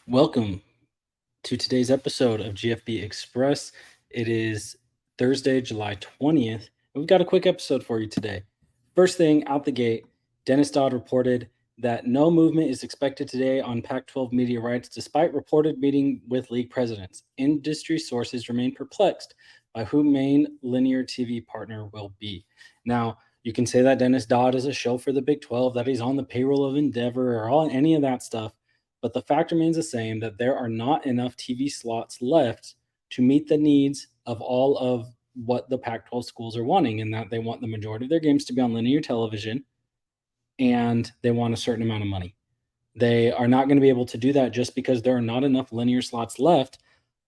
Welcome to today's episode of GFB Express. It is Thursday, July 20th. We've got a quick episode for you today. First thing out the gate, Dennis Dodd reported that no movement is expected today on Pac 12 media rights despite reported meeting with league presidents. Industry sources remain perplexed by who main linear TV partner will be. Now, you can say that Dennis Dodd is a show for the Big 12, that he's on the payroll of Endeavor, or any of that stuff. But the fact remains the same that there are not enough TV slots left to meet the needs of all of what the Pac 12 schools are wanting, and that they want the majority of their games to be on linear television and they want a certain amount of money. They are not going to be able to do that just because there are not enough linear slots left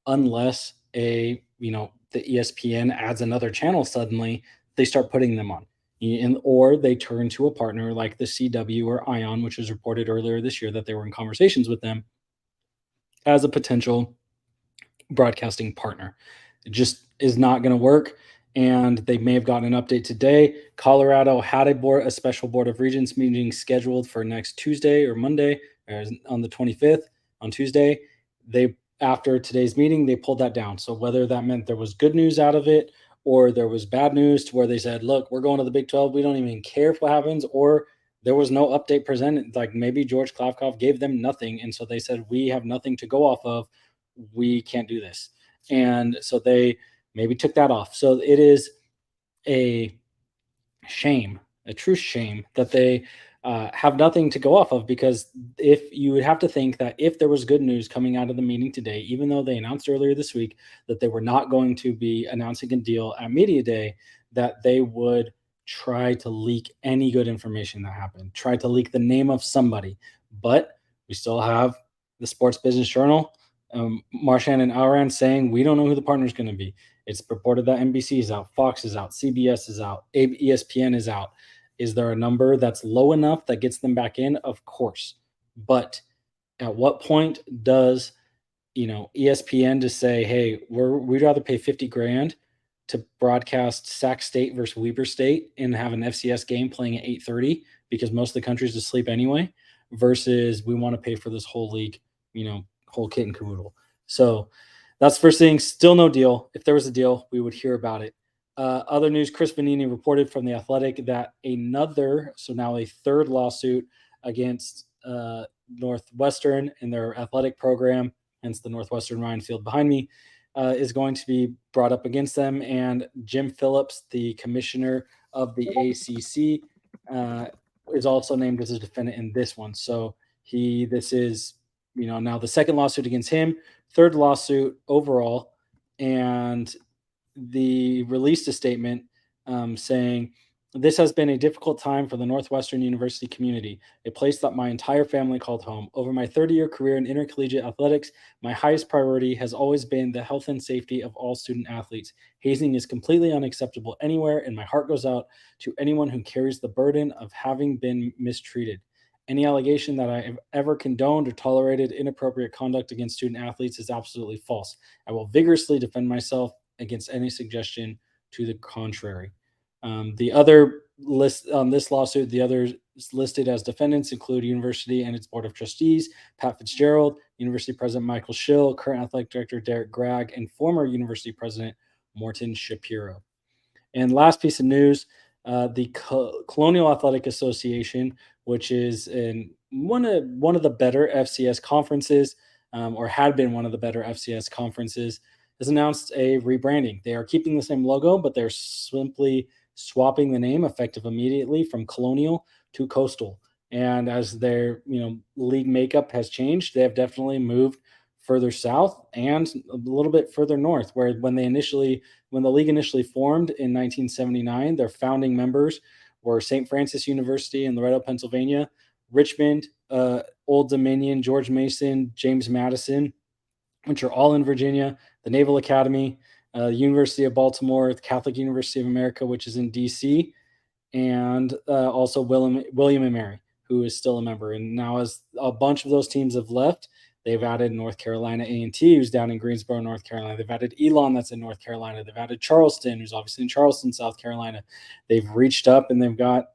unless the ESPN adds another channel suddenly, they start putting them on. Or they turn to a partner like the CW or Ion, which was reported earlier this year that they were in conversations with them as a potential broadcasting partner. It just is not going to work. And they may have gotten an update today. Colorado had a special board of regents meeting scheduled for next Tuesday or Monday, or on the 25th, on Tuesday. After today's meeting, they pulled that down. So whether that meant there was good news out of it or there was bad news to where they said, look, we're going to the Big 12. We don't even care if what happens, or there was no update presented. Like maybe George Klavkov gave them nothing. And so they said, we have nothing to go off of. We can't do this. And so they maybe took that off. So it is a shame, a true shame that they have nothing to go off of, because if you would have to think that if there was good news coming out of the meeting today, even though they announced earlier this week that they were not going to be announcing a deal at media day, that they would try to leak any good information that happened, try to leak the name of somebody. But we still have the Sports Business Journal, Marshan and Auran saying we don't know who the partner is going to be. It's purported that NBC is out, Fox is out, CBS is out, ESPN is out. Is there a number that's low enough that gets them back in? Of course. But at what point does ESPN just say, hey, we'd rather pay 50 grand to broadcast Sac State versus Weber State and have an FCS game playing at 8:30 because most of the country's asleep anyway, versus we want to pay for this whole league, whole kit and caboodle. So that's first thing. Still no deal. If there was a deal, we would hear about it. Other news: Chris Vanini reported from the Athletic that now a third lawsuit against Northwestern and their athletic program, hence the Northwestern Ryan Field behind me, is going to be brought up against them. And Jim Phillips, the commissioner of the ACC, is also named as a defendant in this one. So this is now the second lawsuit against him, third lawsuit overall, and the released a statement saying, this has been a difficult time for the Northwestern University community, a place that my entire family called home. Over my 30-year career in intercollegiate athletics, my highest priority has always been the health and safety of all student athletes. Hazing is completely unacceptable anywhere, and my heart goes out to anyone who carries the burden of having been mistreated. Any allegation that I have ever condoned or tolerated inappropriate conduct against student athletes is absolutely false. I will vigorously defend myself against any suggestion to the contrary. The other list on this lawsuit, the others listed as defendants include University and its Board of Trustees, Pat Fitzgerald, University President Michael Schill, current Athletic Director Derek Gregg, and former University President Morton Shapiro. And last piece of news, the Colonial Athletic Association, which is one of the better FCS conferences, or had been one of the better FCS conferences, has announced a rebranding. They are keeping the same logo, but they're simply swapping the name effective immediately from Colonial to Coastal. And as their league makeup has changed, they have definitely moved further south and a little bit further north, where when the league initially formed in 1979, their founding members were St. Francis University in Loretto, Pennsylvania, Richmond, Old Dominion, George Mason, James Madison, which are all in Virginia, the Naval Academy, University of Baltimore, the Catholic University of America, which is in D.C., and also William and Mary, who is still a member. And now, as a bunch of those teams have left, they've added North Carolina A&T, who's down in Greensboro, North Carolina. They've added Elon, that's in North Carolina. They've added Charleston, who's obviously in Charleston, South Carolina. They've reached up and they've got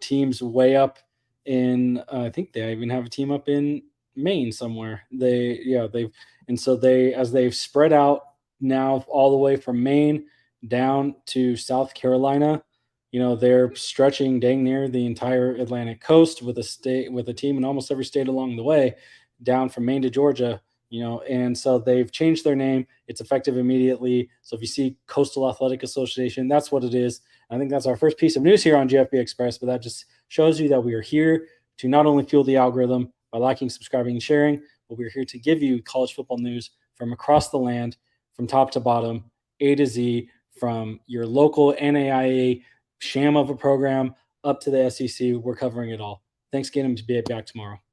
teams way up in. I think they even have a team up in Maine somewhere. They've and so as they've spread out now all the way from Maine down to South Carolina, they're stretching dang near the entire Atlantic coast with a team in almost every state along the way, down from Maine to Georgia. And so they've changed their name. It's effective immediately. So if you see Coastal Athletic Association, that's what it is. I think that's our first piece of news here on GFB Express, but that just shows you that we are here to not only fuel the algorithm by liking, subscribing, and sharing, but we're here to give you college football news from across the land, from top to bottom, A to Z, from your local NAIA sham of a program up to the SEC. We're covering it all. Thanks again, and be back tomorrow.